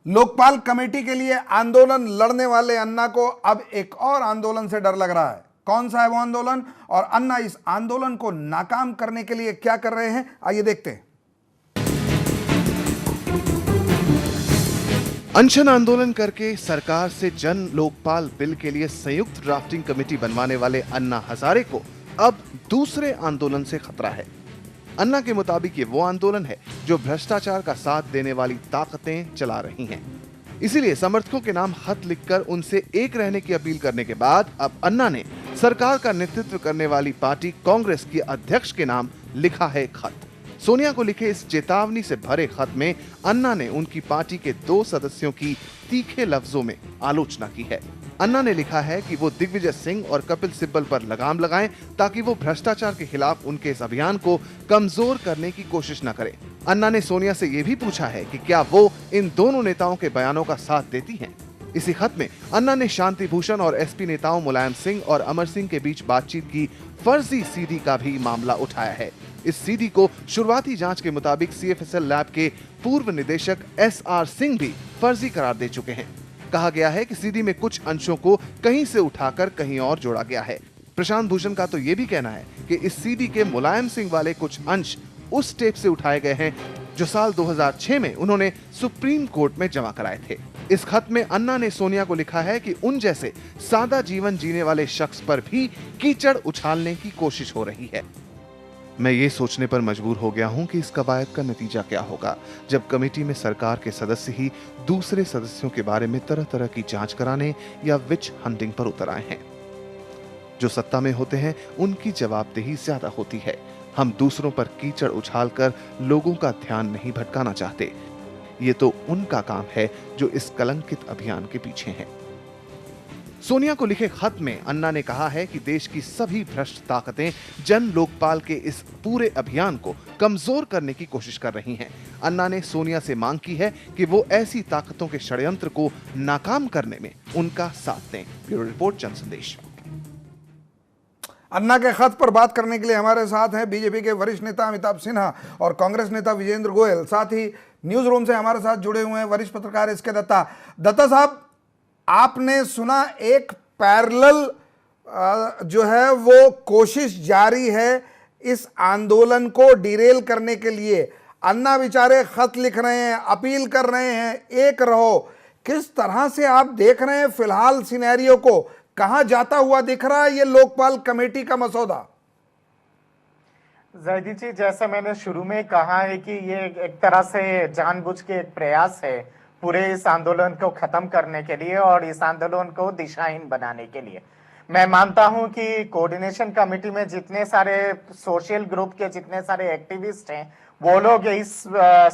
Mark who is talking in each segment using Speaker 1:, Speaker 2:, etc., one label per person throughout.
Speaker 1: Lokpal committee के लिए आंदोलन लड़ने वाले अन्ना को अब एक और आंदोलन से डर लग रहा है। कौन सा है वो आंदोलन और अन्ना इस आंदोलन को नाकाम करने के लिए क्या कर रहे हैं, आइए देखते हैं।
Speaker 2: अनशन आंदोलन करके सरकार से जन लोकपाल बिल के लिए संयुक्त ड्राफ्टिंग कमेटी बनवाने वाले अन्ना हजारे को अब दूसरे आंदोलन से खतरा है। अन्ना के मुताबिक ये वो आंदोलन है जो भ्रष्टाचार का साथ देने वाली ताकतें चला रही हैं। इसीलिए समर्थकों के नाम खत लिखकर उनसे एक रहने की अपील करने के बाद अब अन्ना ने सरकार का नेतृत्व करने वाली पार्टी कांग्रेस की अध्यक्ष के नाम लिखा है खत। सोनिया को लिखे इस चेतावनी से भरे खत में अन्ना ने उनकी पार्टी के 2 सदस्यों की तीखे लफ्जों में आलोचना की है। अन्ना ने लिखा है कि वो दिग्विजय सिंह और कपिल सिब्बल पर लगाम लगाएं ताकि वो भ्रष्टाचार के खिलाफ उनके इस अभियान को कमजोर करने की कोशिश न करें। अन्ना ने सोनिया से ये भी पूछा है कि क्या वो इन दोनों नेताओं के बयानों का साथ देती हैं। इसी खत में अन्ना ने शांति भूषण और एसपी नेताओं मुलायम सिंह और अमर सिंह के बीच बातचीत की फर्जी सीडी का भी मामला उठाया है। इस सीडी को शुरुआती जांच के मुताबिक सीएफएसएल लैब के पूर्व निदेशक एसआर सिंह भी फर्जी करार दे चुके हैं। कहा गया है कि सीडी में कुछ अंशों को कहीं से उठाकर कहीं और जोड़ा गया है। प्रशांत भूषण का तो ये भी कहना है कि इस सीडी के मुलायम सिंह वाले कुछ अंश उस टेप से उठाए गए हैं जो साल 2006 में उन्होंने सुप्रीम कोर्ट में जमा कराए थे। इस खत में अन्ना ने सोनिया को लिखा है कि उन जैसे सादा जीवन जीने वाले शख्स पर भी कीचड़ उछालने की कोशिश हो रही है। मैं ये सोचने पर मजबूर हो गया हूं कि इस कवायद का नतीजा क्या होगा जब कमेटी में सरकार के सदस्य ही दूसरे सदस्यों के बारे में तरह तरह की जांच कराने या विच हंटिंग पर उतर आए हैं। जो सत्ता में होते हैं उनकी जवाबदेही ज्यादा होती है। हम दूसरों पर कीचड़ उछालकर लोगों का ध्यान नहीं भटकाना चाहते। ये तो उनका काम है जो इस कलंकित अभियान के पीछे हैं। सोनिया को लिखे खत में अन्ना ने कहा है कि देश की सभी भ्रष्ट ताकतें जन लोकपाल के इस पूरे अभियान को कमजोर करने की कोशिश कर रही हैं। अन्ना ने सोनिया से मांग की है कि वो ऐसी ताकतों के षड्यंत्र को नाकाम करने में उनका साथ दें। ब्यूरो रिपोर्ट, जन संदेश।
Speaker 1: अन्ना के खत पर बात करने के लिए हमारे साथ हैं बीजेपी के वरिष्ठ नेता अमिताभ सिन्हा और कांग्रेस नेता विजेंद्र गोयल। साथ ही न्यूज रूम से हमारे साथ जुड़े हुए हैं वरिष्ठ पत्रकार एसके दत्ता। दत्ता साहब, आपने सुना एक पैरेलल जो है वो कोशिश जारी है इस आंदोलन को डिरेल करने के लिए। अन्ना बेचारे खत लिख रहे हैं, अपील कर रहे हैं, एक रहो। किस तरह से आप देख रहे हैं फिलहाल सिनेरियो को? कहां जाता हुआ दिख रहा है ये लोकपाल कमेटी का मसौदा?
Speaker 3: जैदी जी, जैसा मैंने शुरू में कहा है कि ये एक तरह से जानबूझ के एक प्रयास है पूरे इस आंदोलन को खत्म करने के लिए और इस आंदोलन को दिशाहीन बनाने के लिए। मैं मानता हूं कि कोऑर्डिनेशन कमेटी में जितने सारे सोशल ग्रुप के जितने सारे एक्टिविस्ट हैं वो लोग इस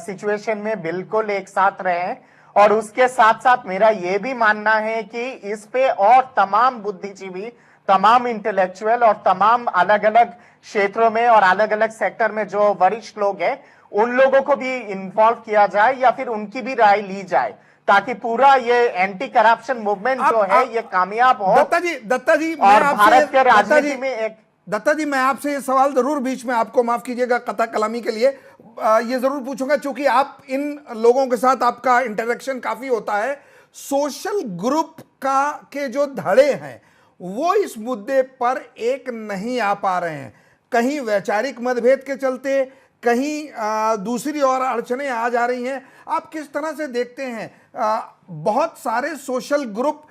Speaker 3: सिचुएशन में बिल्कुल एक साथ रहे हैं। और उसके साथ साथ मेरा ये भी मानना है कि इस पे और तमाम बुद्धिजीवी, तमाम इंटेलेक्चुअल और तमाम अलग अलग क्षेत्रों में और अलग अलग सेक्टर में जो वरिष्ठ लोग हैं उन लोगों को भी इन्वॉल्व किया जाए या फिर उनकी भी राय ली जाए ताकि पूरा ये एंटी करप्शन मूवमेंट जो है ये कामयाब हो।
Speaker 1: दत्ता जी,
Speaker 3: और भारत के राजनीति में एक
Speaker 1: दत्ता जी, मैं आपसे ये सवाल जरूर बीच में, आपको माफ कीजिएगा कथा कलामी के लिए, ये जरूर पूछूंगा क्योंकि आप इन लोगों के साथ आपका इंटरेक्शन काफी होता है। सोशल ग्रुप का के जो धड़े हैं वो इस मुद्दे पर एक नहीं आ पा रहे हैं। कहीं वैचारिक मतभेद के चलते, कहीं दूसरी और अड़चने आ जा रही हैं। आप किस तरह से देखते हैं? बहुत सारे सोशल ग्रुप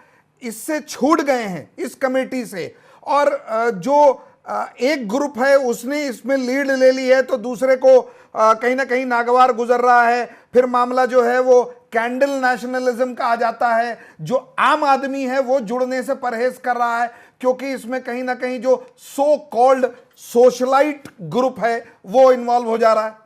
Speaker 1: इससे छूट गए हैं इस कमेटी से, और जो एक ग्रुप है उसने इसमें लीड ले ली है तो दूसरे को कहीं ना कहीं नागवार गुजर रहा है। फिर मामला जो है वो कैंडल नेशनलिज्म का आ जाता है। जो आम आदमी है वो जुड़ने से परहेज कर रहा है क्योंकि इसमें कहीं ना कहीं जो सो कॉल्ड सोशलाइट ग्रुप है वो इन्वॉल्व हो जा रहा है।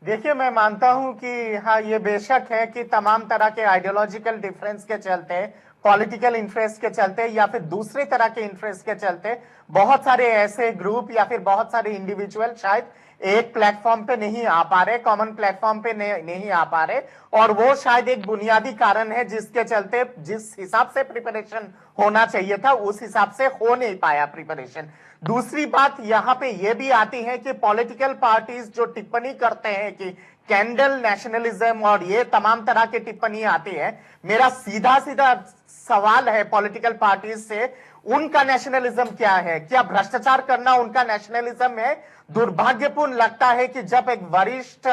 Speaker 3: देखिए, मैं मानता हूं कि हाँ, ये बेशक है कि तमाम तरह के आइडियोलॉजिकल डिफरेंस के चलते, पॉलिटिकल इंटरेस्ट के चलते या फिर दूसरे तरह के इंटरेस्ट के चलते बहुत सारे ऐसे ग्रुप या फिर बहुत सारे इंडिविजुअल शायद एक प्लेटफॉर्म पे नहीं आ पा रहे, कॉमन प्लेटफॉर्म पे नहीं आ पा रहे। और वो शायद एक बुनियादी कारण है जिसके चलते जिस हिसाब से प्रिपरेशन होना चाहिए था उस हिसाब से हो नहीं पाया प्रिपरेशन। दूसरी बात यहाँ पे ये भी आती है कि पॉलिटिकल पार्टीज जो टिप्पणी करते हैं कि कैंडल नेशनलिज्म और ये तमाम तरह की टिप्पणी आती है। मेरा सीधा सीधा सवाल है पॉलिटिकल पार्टी से, उनका नेशनलिज्म क्या है? क्या भ्रष्टाचार करना उनका नेशनलिज्म है? दुर्भाग्यपूर्ण लगता है कि जब एक वरिष्ठ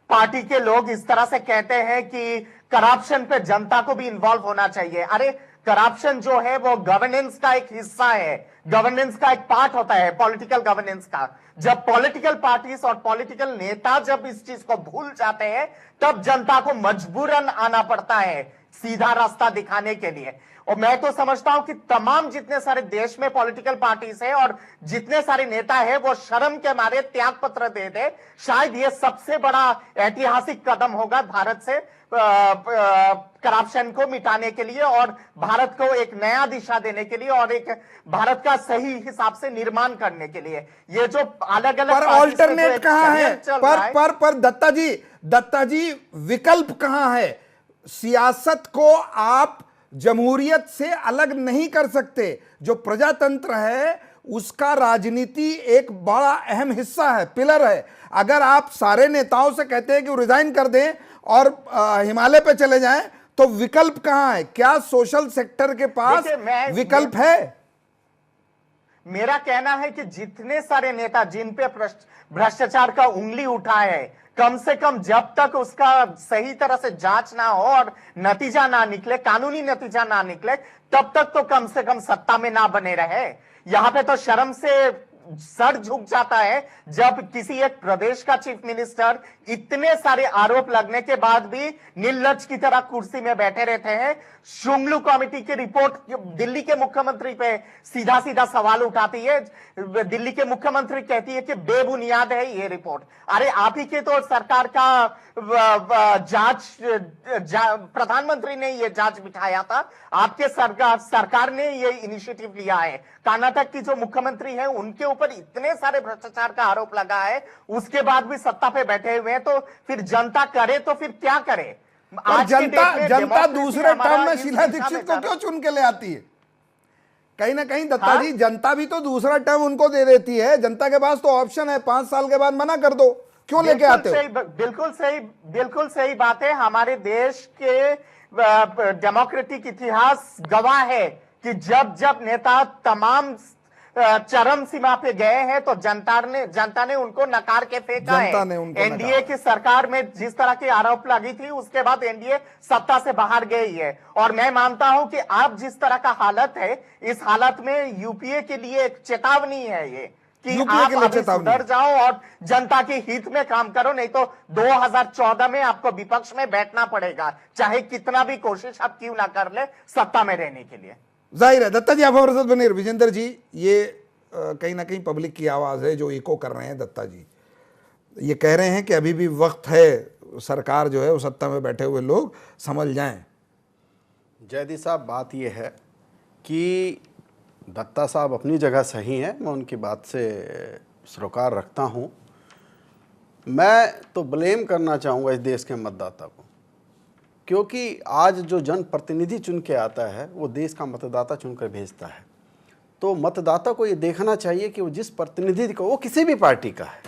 Speaker 3: पार्टी के लोग इस तरह से कहते हैं कि करप्शन पे जनता को भी इन्वॉल्व होना चाहिए। अरे करप्शन जो है वो गवर्नेंस का एक हिस्सा है, गवर्नेंस का एक पार्ट होता है, पॉलिटिकल गवर्नेंस का। जब पॉलिटिकल पार्टीज और पॉलिटिकल नेता जब इस चीज को भूल जाते हैं, तब जनता को मजबूरन आना पड़ता है सीधा रास्ता दिखाने के लिए। और मैं तो समझता हूं कि तमाम जितने सारे देश में पॉलिटिकल पार्टीज है और जितने सारे नेता है वो शर्म के मारे त्याग पत्र दे दे। शायद ये सबसे बड़ा ऐतिहासिक कदम होगा भारत से करप्शन को मिटाने के लिए और भारत को एक नया दिशा देने के लिए और एक भारत का सही हिसाब से निर्माण करने के लिए। ये जो अलग अलग
Speaker 1: पर ऑल्टरनेट कहां है? पर दत्ता जी विकल्प कहां है? सियासत को आप जमहूरियत से अलग नहीं कर सकते। जो प्रजातंत्र है उसका राजनीति एक बड़ा अहम हिस्सा है, पिलर है। अगर आप सारे नेताओं से कहते हैं कि वो रिजाइन कर दें और हिमालय पे चले जाएं, तो विकल्प कहां है? क्या सोशल सेक्टर के पास विकल्प है?
Speaker 3: मेरा कहना है कि जितने सारे नेता जिन पे भ्रष्टाचार का उंगली उठा है, कम से कम जब तक उसका सही तरह से जांच ना हो और नतीजा ना निकले, कानूनी नतीजा ना निकले, तब तक तो कम से कम सत्ता में ना बने रहे। यहां पे तो शर्म से सर झुक जाता है जब किसी एक प्रदेश का चीफ मिनिस्टर इतने सारे आरोप लगने के बाद भी निर्लज की तरह कुर्सी में बैठे रहते हैं। शुंगलू कमेटी की रिपोर्ट दिल्ली के मुख्यमंत्री पे सीधा सीधा सवाल उठाती है। दिल्ली के मुख्यमंत्री कहती है कि बेबुनियाद है ये रिपोर्ट। अरे आप ही के तो सरकार का प्रधानमंत्री ने ये जांच बिठाया था, आपके सरकार ने ये इनिशिएटिव लिया है। कर्नाटक की जो मुख्यमंत्री है उनके ऊपर इतने सारे भ्रष्टाचार का आरोप लगा है, उसके बाद भी सत्ता पे बैठे हुए हैं। तो फिर जनता करे तो फिर क्या करे?
Speaker 1: जनता दूसरे टर्म में शीला दीक्षित को क्यों चुन के ले आती है? कहीं ना कहीं दत्ता जी, जनता भी तो दूसरा टर्म उनको दे देती है। जनता के पास तो ऑप्शन है, 5 साल के बाद मना कर दो, क्यों लेके आते हो?
Speaker 3: बिल्कुल सही बात है। हमारे देश के डेमोक्रेटिक इतिहास गवाह है कि जब जब नेता तमाम चरम सीमा पे गए हैं तो जनता ने उनको नकार के फेंका है। एनडीए की सरकार में जिस तरह की आरोप लगी थी, उसके बाद एनडीए सत्ता से बाहर गई है। और मैं मानता हूं कि अब जिस तरह का हालत है, इस हालत में यूपीए के लिए एक चेतावनी है ये कि आप अभी सुधर जाओ और जनता के हित में काम करो, नहीं तो 2014 में आपको विपक्ष में बैठना पड़ेगा, चाहे कितना भी कोशिश आप क्यों ना कर ले सत्ता में रहने के लिए।
Speaker 1: जाहिर है। दत्ता जी आप हमारे साथ बने। विजेंद्र जी, ये कहीं ना कहीं पब्लिक की आवाज़ है जो इको कर रहे हैं। दत्ता जी ये कह रहे हैं कि अभी भी वक्त है, सरकार जो है वो सत्ता में बैठे हुए लोग संभल जाएं।
Speaker 4: जयदी साहब, बात ये है कि दत्ता साहब अपनी जगह सही हैं, मैं उनकी बात से सरोकार रखता हूँ। मैं तो ब्लेम करना चाहूँगा इस देश के मतदाता को, क्योंकि आज जो जनप्रतिनिधि चुन के आता है वो देश का मतदाता चुनकर भेजता है। तो मतदाता को ये देखना चाहिए कि वो जिस प्रतिनिधि को, वो किसी भी पार्टी का है,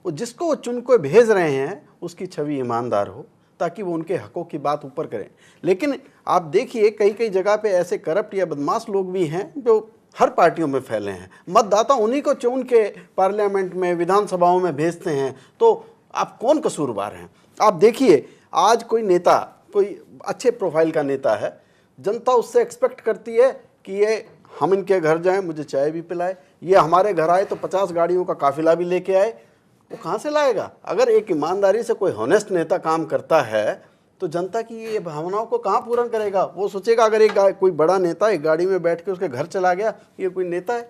Speaker 4: वो जिसको वो चुन को भेज रहे हैं उसकी छवि ईमानदार हो, ताकि वो उनके हकों की बात ऊपर करें। लेकिन आप देखिए कई कई जगह पे ऐसे करप्ट या बदमाश लोग भी हैं जो हर पार्टियों में फैले हैं। मतदाता उन्हीं को चुन के पार्लियामेंट में, विधानसभाओं में भेजते हैं, तो आप कौन कसूरवार हैं? आप देखिए आज कोई नेता, कोई अच्छे प्रोफाइल का नेता है, जनता उससे एक्सपेक्ट करती है कि ये हम इनके घर जाएं, मुझे चाय भी पिलाए, ये हमारे घर आए तो 50 गाड़ियों का काफिला भी लेके आए। वो कहाँ से लाएगा? अगर एक ईमानदारी से कोई हॉनेस्ट नेता काम करता है तो जनता की ये भावनाओं को कहाँ पूर्ण करेगा? वो सोचेगा अगर एक कोई बड़ा नेता एक गाड़ी में बैठ के उसके घर चला गया, ये कोई नेता है?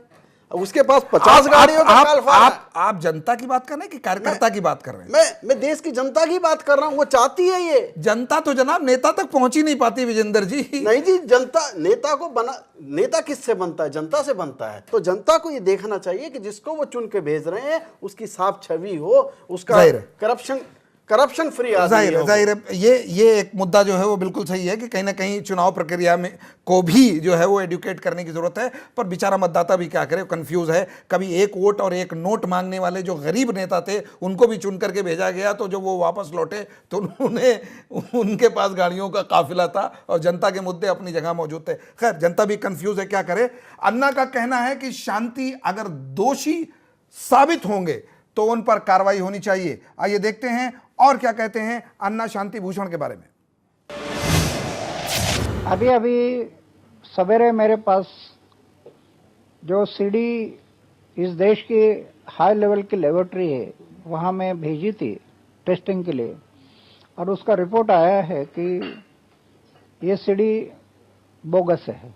Speaker 4: अब उसके पास 50 गाड़ियों का कालफा है।
Speaker 1: आप जनता की बात कर रहे हैं कि कार्यकर्ता की बात कर रहे हैं?
Speaker 4: मैं देश की जनता की बात कर रहा हूं। वो चाहती है ये।
Speaker 1: जनता तो जनाब नेता तक पहुंच ही नहीं पाती विजेंद्र जी।
Speaker 4: नहीं जी, जनता नेता को नेता किससे बनता है? जनता से बनता है। तो जनता को ये देखना चाहिए कि जिसको वो चुन के भेज रहे हैं उसकी साफ छवि हो, उसका करप्शन करप्शन फ्री आदमी
Speaker 1: जाहिर
Speaker 4: है
Speaker 1: है
Speaker 4: वो।
Speaker 1: जाहिर है ये एक मुद्दा जो है वो बिल्कुल सही है कि कहीं ना कहीं चुनाव प्रक्रिया में को भी जो है वो एडुकेट करने की जरूरत है। पर बेचारा मतदाता भी क्या करे, कंफ्यूज है। कभी एक वोट और एक नोट मांगने वाले जो गरीब नेता थे उनको भी चुन करके भेजा गया, तो जब वो वापस लौटे तो उनके पास गाड़ियों का काफिला था और जनता के मुद्दे अपनी जगह मौजूद थे। खैर, जनता भी कंफ्यूज है, क्या करे। अन्ना का कहना है कि शांति अगर दोषी साबित होंगे तो उन पर कार्रवाई होनी चाहिए। आइए देखते हैं और क्या कहते हैं अन्ना शांति भूषण के बारे में।
Speaker 5: अभी अभी सवेरे मेरे पास जो सीडी इस देश की हाई लेवल की लेबोरेटरी है वहाँ मैं भेजी थी टेस्टिंग के लिए, और उसका रिपोर्ट आया है कि ये सीडी बोगस है।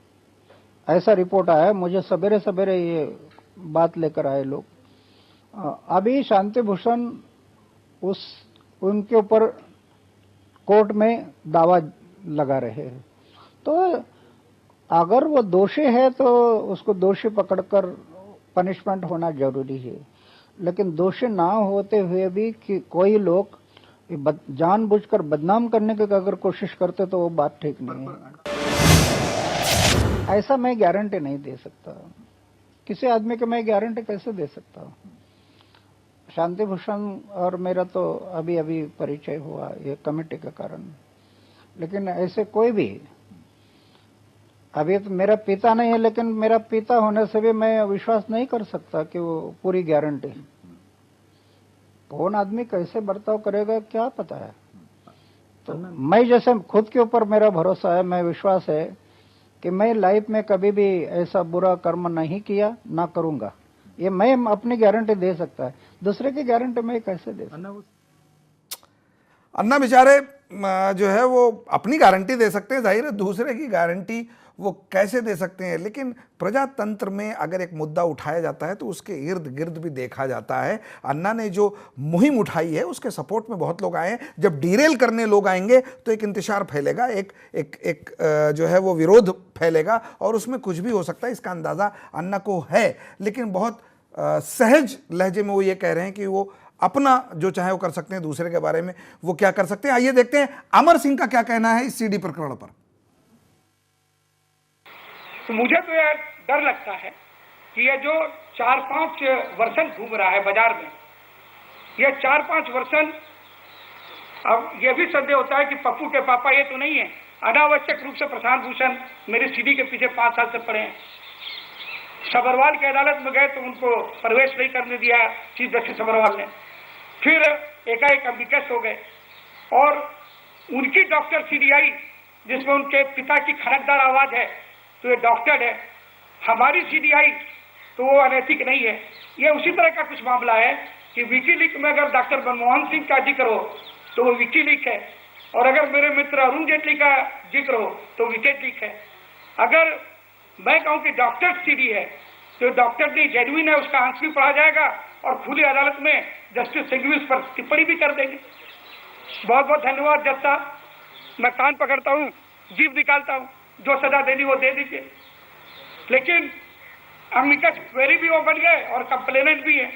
Speaker 5: ऐसा रिपोर्ट आया, मुझे सवेरे सवेरे ये बात लेकर आए लोग। अभी शांति भूषण उनके ऊपर कोर्ट में दावा लगा रहे हैं, तो अगर वो दोषी है तो उसको दोषी पकड़कर पनिशमेंट होना जरूरी है। लेकिन दोषी ना होते हुए भी कि कोई लोग जानबूझकर बदनाम करने की अगर कोशिश करते तो वो बात ठीक नहीं है। ऐसा मैं गारंटी नहीं दे सकता, किसी आदमी को मैं गारंटी कैसे दे सकता हूँ। शांति भूषण और मेरा तो अभी अभी परिचय हुआ ये कमेटी के कारण, लेकिन ऐसे कोई भी, अभी तो मेरा पिता नहीं है लेकिन मेरा पिता होने से भी मैं विश्वास नहीं कर सकता कि वो पूरी गारंटी। कौन आदमी कैसे बर्ताव करेगा क्या पता है। तो मैं जैसे खुद के ऊपर मेरा भरोसा है, मैं विश्वास है कि मैं लाइफ में कभी भी ऐसा बुरा कर्म नहीं किया, ना करूंगा। ये मैं अपनी गारंटी दे सकता है, दूसरे की गारंटी मैं कैसे दे सकता।
Speaker 1: अन्ना बेचारे जो है वो अपनी गारंटी दे सकते हैं, जाहिर है दूसरे की गारंटी वो कैसे दे सकते हैं। लेकिन प्रजातंत्र में अगर एक मुद्दा उठाया जाता है तो उसके इर्द गिर्द भी देखा जाता है। अन्ना ने जो मुहिम उठाई है उसके सपोर्ट में बहुत लोग आए हैं। जब डिरेल करने लोग आएंगे तो एक इंतशार फैलेगा, एक जो है वो विरोध फैलेगा और उसमें कुछ भी हो सकता है, इसका अंदाज़ा अन्ना को है। लेकिन बहुत सहज लहजे में वो ये कह रहे हैं कि वो अपना जो चाहे वो कर सकते हैं, दूसरे के बारे में वो क्या कर सकते हैं। आइए देखते हैं अमर सिंह का क्या कहना है इस सीडी प्रकरण पर।
Speaker 6: तो मुझे तो यार डर लगता है कि ये जो 4-5 वर्षन घूम रहा है बाजार में, ये 4-5 वर्षन, अब ये भी संदेह होता है कि पप्पू के पापा ये तो नहीं है। अनावश्यक रूप से प्रशांत भूषण मेरी सीडी के पीछे 5 साल से पड़े हैं। सबरवाल की अदालत में गए तो उनको प्रवेश नहीं करने दिया चीफ जस्टिस सबरवाल ने। फिर एकाएक अम्बिकेस हो गए और उनकी डॉक्टर सीडीआई जिसमें उनके पिता की खनकदार आवाज है तो ये डॉक्टर है, हमारी सीडीआई तो वो अनैतिक नहीं है। ये उसी तरह का कुछ मामला है कि विकीलीक में अगर डॉक्टर मनमोहन सिंह का जिक्र हो तो वो विकीलीक है, और अगर मेरे मित्र अरुण जेटली का जिक्र हो तो विकेटलीक है। अगर मैं कहूं कि डॉक्टर सीडी है तो डॉक्टर डी जेन्युइन है, उसका अंश भी पढ़ा जाएगा और खुली अदालत में जस्टिस सिंघवी उस पर टिप्पणी भी कर देंगे। बहुत बहुत धन्यवाद जज साहब, मैं कान पकड़ता हूँ, जीभ निकालता हूँ, जो सजा देनी वो दे दीजिए। लेकिन अमिकस क्वेरी भी वो बन गए और कंप्लेनेंट भी है,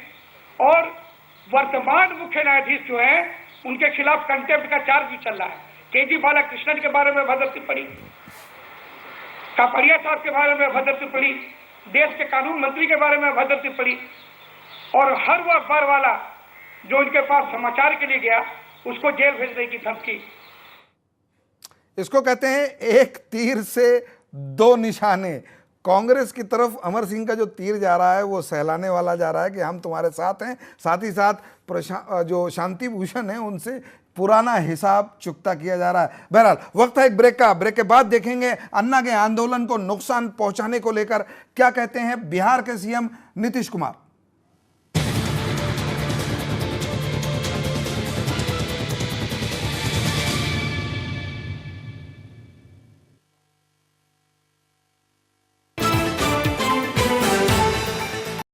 Speaker 6: और वर्तमान मुख्य न्यायाधीश जो है उनके खिलाफ कंटेम्प्ट का चार्ज भी चल रहा है। केजी बालाकृष्णन के बारे में भद्र टिप्पणी, कापड़िया साहब के बारे में भद्र टिप्पणी, देश के कानून मंत्री के बारे में भद्र टिप्पणी, और हर वो अखबार वाला जो उनके पास समाचार के लिए गया उसको जेल भेजने की धमकी।
Speaker 1: इसको कहते हैं एक तीर से 2 निशाने। कांग्रेस की तरफ अमर सिंह का जो तीर जा रहा है वो सहलाने वाला जा रहा है कि हम तुम्हारे साथ हैं, साथ ही साथ जो शांति भूषण है उनसे पुराना हिसाब चुकता किया जा रहा है। बहरहाल वक्त है एक ब्रेक का। ब्रेक के बाद देखेंगे अन्ना के आंदोलन को नुकसान पहुंचाने को लेकर क्या कहते हैं बिहार के सीएम नीतीश कुमार।